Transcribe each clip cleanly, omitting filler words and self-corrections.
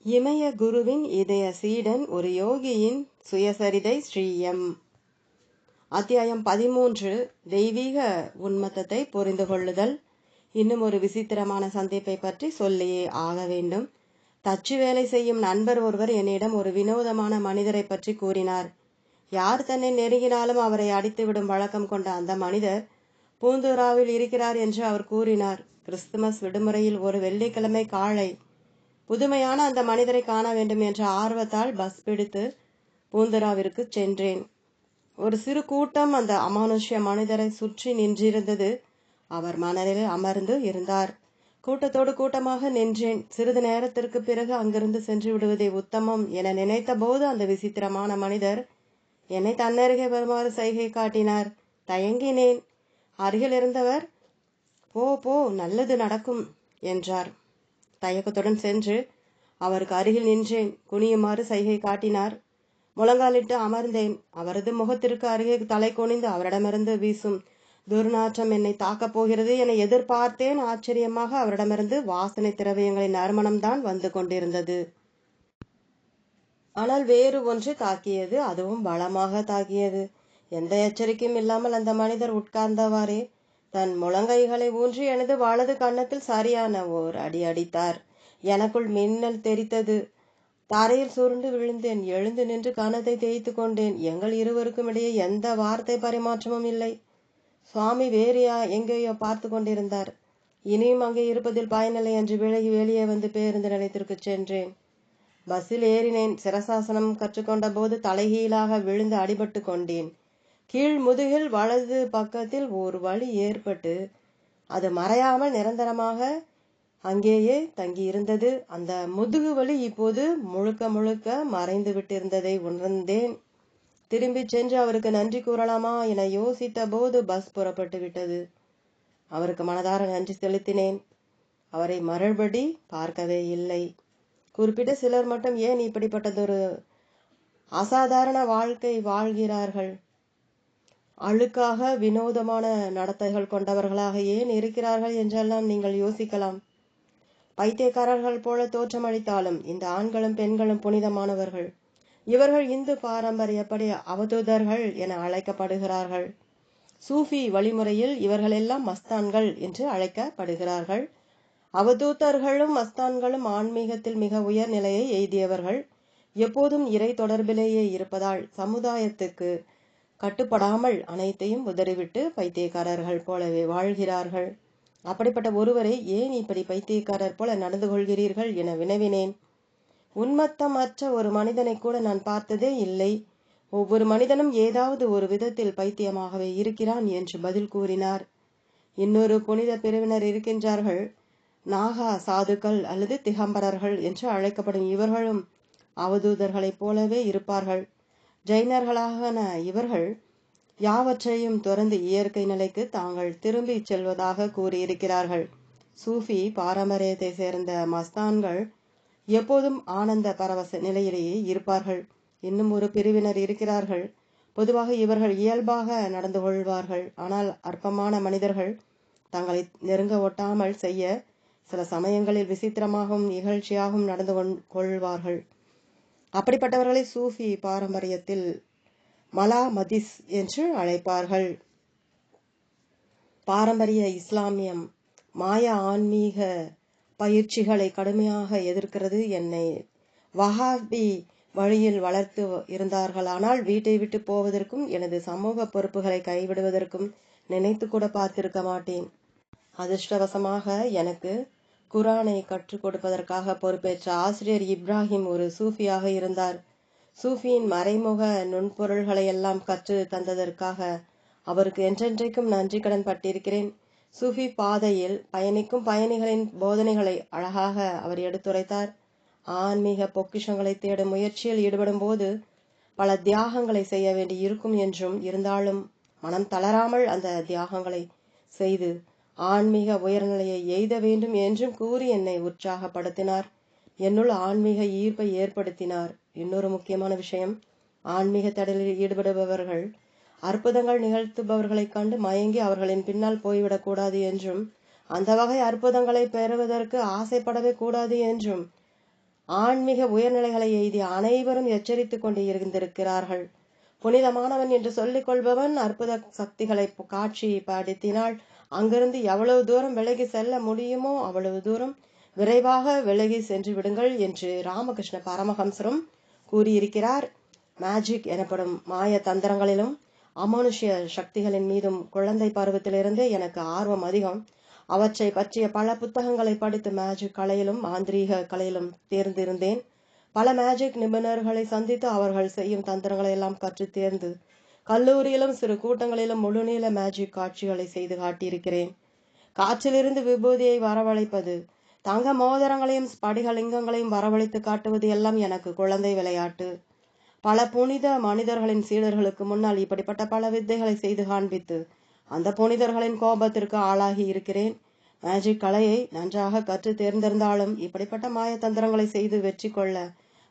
இமய குருவின் இதய சீடன் ஒரு யோகியின் சுயசரிதை ஸ்ரீ எம். அத்தியாயம் 13. தெய்வீக உன்மத்தத்தை புரிந்து கொள்ளுதல். இன்னும் ஒரு விசித்திரமான சந்திப்பை பற்றி சொல்லியே ஆக வேண்டும். தச்சு வேலை செய்யும் நண்பர் ஒருவர் என்னிடம் ஒரு வினோதமான மனிதரை பற்றி கூறினார். யார் தன்னை நெருங்கினாலும் அவரை அடித்துவிடும் வழக்கம் கொண்ட அந்த மனிதர் பூந்துராவில் இருக்கிறார் என்று அவர் கூறினார். கிறிஸ்துமஸ் விடுமுறையில் ஒரு வெள்ளிக்கிழமை காலை புதுமையான அந்த மனிதரை காண வேண்டும் என்ற ஆர்வத்தால் பஸ் பிடித்து பூந்துராவிற்கு சென்றேன். ஒரு சிறு கூட்டம் அந்த அமானுஷ்ய மனிதரை சுற்றி நின்றிருந்தது. அவர் மணலில் அமர்ந்து இருந்தார். கூட்டத்தோடு கூட்டமாக நின்றேன். சிறிது நேரத்திற்கு பிறகு அங்கிருந்து சென்று விடுவதே உத்தமம் என நினைத்த போது அந்த விசித்திரமான மனிதர் என்னை தன்னருகே வருமாறு சைகை காட்டினார். தயங்கினேன். அருகில் இருந்தவர் போ போ, நல்லது நடக்கும் என்றார். தயக்கத்துடன் சென்று அவருக்கு அருகில் நின்றேன். குனியுமாறு சைகை காட்டினார். முழங்காலிட்டு அமர்ந்தேன். அவரது முகத்திற்கு அருகே தலை குனிந்து அவரிடமிருந்து வீசும் துர்நாற்றம் என்னை தாக்கப் போகிறது என எதிர்பார்த்தேன். ஆச்சரியமாக அவரிடமிருந்து வாசனை திரவியங்களின் நறுமணம்தான் வந்து கொண்டிருந்தது. ஆனால் வேறு ஒன்று தாக்கியது. அதுவும் பலமாக தாக்கியது. எந்த எச்சரிக்கையும் இல்லாமல் அந்த மனிதர் உட்கார்ந்தவாறே தன் முழங்கைகளை ஊன்றி எனது வலது கன்னத்தில் சரியான ஓர் அடி அடித்தார். எனக்குள் மின்னல் தெரித்தது. தரையில் சுருண்டு விழுந்தேன். எழுந்து நின்று கன்னத்தை தேய்த்து கொண்டேன். எங்கள் இருவருக்கும் இடையே எந்த வார்த்தை பரிமாற்றமும் இல்லை. சுவாமி வேறு எங்கேயோ பார்த்து கொண்டிருந்தார். இனியும் அங்கே இருப்பதில் பயனில்லை என்று விலகி வெளியே வந்து பேருந்து நிலையத்திற்கு சென்றேன். பஸ்ஸில் ஏறினேன். சிரசாசனம் கற்றுக்கொண்ட போது தலைகீழாக விழுந்து அடிபட்டு கொண்டேன். கீழ் முதுகில் வலது பக்கத்தில் ஒரு வலி ஏற்பட்டு அது மறையாமல் நிரந்தரமாக அங்கேயே தங்கியிருந்தது. அந்த முதுகு வலி இப்போது முழுக்க முழுக்க மறைந்து விட்டிருந்ததை உணர்ந்தேன். திரும்பி சென்று அவருக்கு நன்றி கூறலாமா என யோசித்த போது பஸ் புறப்பட்டு விட்டது. அவருக்கு மனதார நன்றி செலுத்தினேன். அவரை மறுபடி பார்க்கவே இல்லை. குறிப்பிட்ட சிலர் மட்டும் ஏன் இப்படிப்பட்டதொரு அசாதாரண வாழ்க்கை வாழ்கிறார்கள்? அழுக்காக வினோதமான நடத்தைகள் கொண்டவர்களாக ஏன் இருக்கிறார்கள் என்றெல்லாம் நீங்கள் யோசிக்கலாம். பைத்தியக்காரர்கள் போல தோற்றமளித்தாலும் இந்த ஆண்களும் பெண்களும் புனிதமானவர்கள். இவர்கள் இந்து பாரம்பரியப்படி அவதூதர்கள் என அழைக்கப்படுகிறார்கள். சூஃபி வழிமுறையில் இவர்கள் எல்லாம் மஸ்தான்கள் என்று அழைக்கப்படுகிறார்கள். அவதூதர்களும் மஸ்தான்களும் ஆன்மீகத்தில் மிக உயர் நிலையை எய்தியவர்கள். எப்போதும் இறை தொடர்பிலேயே இருப்பதால் சமுதாயத்துக்கு கட்டுப்படாமல் அனைத்தையும் உதறிவிட்டு பைத்தியக்காரர்கள் போலவே வாழ்கிறார்கள். அப்படிப்பட்ட ஒருவரை ஏன் இப்படி பைத்தியக்காரர் போல நடந்து கொள்கிறீர்கள் என வினவினேன். உன்மத்தம் அற்ற ஒரு மனிதனை கூட நான் பார்த்ததே இல்லை. ஒவ்வொரு மனிதனும் ஏதாவது ஒரு விதத்தில் பைத்தியமாகவே இருக்கிறான் என்று பதில் கூறினார். இன்னொரு புனித பிரிவினர் இருக்கின்றார்கள். நாகா சாதுக்கள் அல்லது திகம்பரர்கள் என்று அழைக்கப்படும் இவர்களும் அவதூதர்களைப் போலவே இருப்பார்கள். ஜைனர்களான இவர்கள் யாவற்றையும் துறந்து இயற்கை நிலைக்கு தாங்கள் திரும்பி செல்வதாக கூறியிருக்கிறார்கள். சூஃபி பாரம்பரியத்தை சேர்ந்த மஸ்தான்கள் எப்போதும் ஆனந்த பரவச நிலையிலேயே இருப்பார்கள். இன்னும் ஒரு பிரிவினர் இருக்கிறார்கள். பொதுவாக இவர்கள் இயல்பாக நடந்து கொள்வார்கள். ஆனால் அற்பமான மனிதர்கள் தங்களை நெருங்க ஒட்டாமல் செய்ய சில சமயங்களில் விசித்திரமாகவும் இகழ்ச்சியாகவும் நடந்து கொள்வார்கள். அப்படிப்பட்டவர்களை சூஃபி பாரம்பரியத்தில் மலா மதிஸ் என்று அழைப்பார்கள். பாரம்பரிய இஸ்லாமியம் மாய ஆன்மீக பயிற்சிகளை கடுமையாக எதிர்க்கிறது. என்னை வஹாபி வழியில் வளர்த்து இருந்தார்களானால் வீட்டை விட்டு போவதற்கும் எனது சமூக பொறுப்புகளை கைவிடுவதற்கும் நினைத்து கூட பார்த்திருக்க மாட்டேன். அதிர்ஷ்டவசமாக எனக்கு குரானை கற்றுக் கொடுப்பதற்காக பொறுப்பேற்ற ஆசிரியர் இப்ராஹிம் ஒரு சூஃபியாக இருந்தார். சூஃபியின் மறைமுக நுண்பொருள்களையெல்லாம் கற்று தந்ததற்காக அவருக்கு என்றென்றைக்கும் நன்றி கடன் பட்டிருக்கிறேன். சூஃபி பாதையில் பயணிக்கும் பயணிகளின் போதனைகளை அழகாக அவர் எடுத்துரைத்தார். ஆன்மீக பொக்கிஷங்களை தேடும் முயற்சியில் ஈடுபடும் போது பல தியாகங்களை செய்ய வேண்டி இருக்கும் என்றும், இருந்தாலும் மனம் தளராமல் அந்த தியாகங்களை செய்து ஆன்மீக உயர்நிலையை எய்த வேண்டும் என்றும் கூறி என்னை உற்சாகப்படுத்தினார். என்னுள் ஆன்மீக ஈர்ப்பை ஏற்படுத்தினார். இன்னொரு முக்கியமான விஷயம், ஆன்மீக தடலில் ஈடுபடுபவர்கள் அற்புதங்கள் நிகழ்த்துபவர்களைக் கண்டு மயங்கி அவர்களின் பின்னால் போய்விடக் கூடாது என்றும், அந்த வகை அற்புதங்களை பெறுவதற்கு ஆசைப்படவே கூடாது என்றும் ஆன்மீக உயர்நிலைகளை எய்தி அனைவரும் எச்சரித்துக் கொண்டு இருந்திருக்கிறார்கள். புனிதமானவன் என்று சொல்லிக் கொள்பவன் அற்புத சக்திகளை காட்சி படுத்தினால் அங்கிருந்து எவ்வளவு தூரம் விலகி செல்ல முடியுமோ அவ்வளவு தூரம் விரைவாக விலகி சென்று விடுங்கள் என்று ராமகிருஷ்ண பரமஹம்சரும் கூறியிருக்கிறார். மேஜிக் எனப்படும் மாய தந்திரங்களிலும் அமானுஷ்ய சக்திகளின் மீதும் குழந்தை பருவத்திலிருந்தே எனக்கு ஆர்வம் அதிகம். அவற்றை பற்றிய பல புத்தகங்களை படித்து மேஜிக் கலையிலும் மாந்திரீக கலையிலும் தேர்ந்திருந்தேன். பல மேஜிக் நிபுணர்களை சந்தித்து அவர்கள் செய்யும் தந்திரங்களை எல்லாம் கற்று தேர்ந்து கல்லூரியிலும் சிறு கூட்டங்களிலும் முழுநீள மேஜிக் காட்சிகளை செய்து காட்டியிருக்கிறேன். காற்றிலிருந்து விபூதியை வரவழைப்பது, தங்க மோதிரங்களையும் ஸ்படிகலிங்கங்களையும் வரவழைத்து காட்டுவது எல்லாம் எனக்கு குழந்தை விளையாட்டு. பல புனித மனிதர்களின் சீடர்களுக்கு முன்னால் இப்படிப்பட்ட பல வித்தைகளை செய்து காண்பித்து அந்த புனிதர்களின் கோபத்திற்கு ஆளாகி இருக்கிறேன். மேஜிக் கலையை நன்றாக கற்று தேர்ந்திருந்தாலும் இப்படிப்பட்ட மாயத்தந்திரங்களை செய்து வெற்றி கொள்ள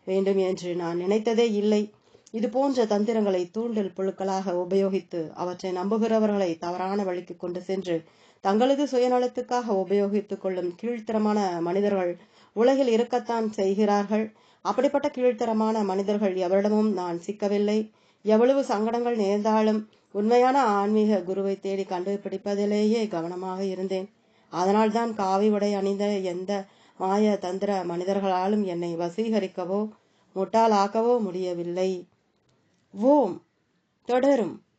வேண்டும் என்று நான் நினைத்ததே இல்லை. இது போன்ற தந்திரங்களை தூண்டில் புழுக்களாக உபயோகித்து அவற்றை நம்புகிறவர்களை தவறான வழிக்கு கொண்டு சென்று தங்களது சுயநலத்துக்காக உபயோகித்துக் கொள்ளும் கீழ்த்தரமான மனிதர்கள் உலகில் இருக்கத்தான் செய்கிறார்கள். அப்படிப்பட்ட கீழ்த்தரமான மனிதர்கள் எவரிடமும் நான் சிக்கவில்லை. எவ்வளவு சங்கடங்கள் நேர்ந்தாலும் உண்மையான ஆன்மீக குருவை தேடி கண்டுபிடிப்பதிலேயே கவனமாக இருந்தேன். அதனால்தான் காவி உடை அணிந்த எந்த மாய தந்திர மனிதர்களாலும் என்னை வசீகரிக்கவோ முட்டாளாக்கவோ முடியவில்லை. ஓம் தொடரும்.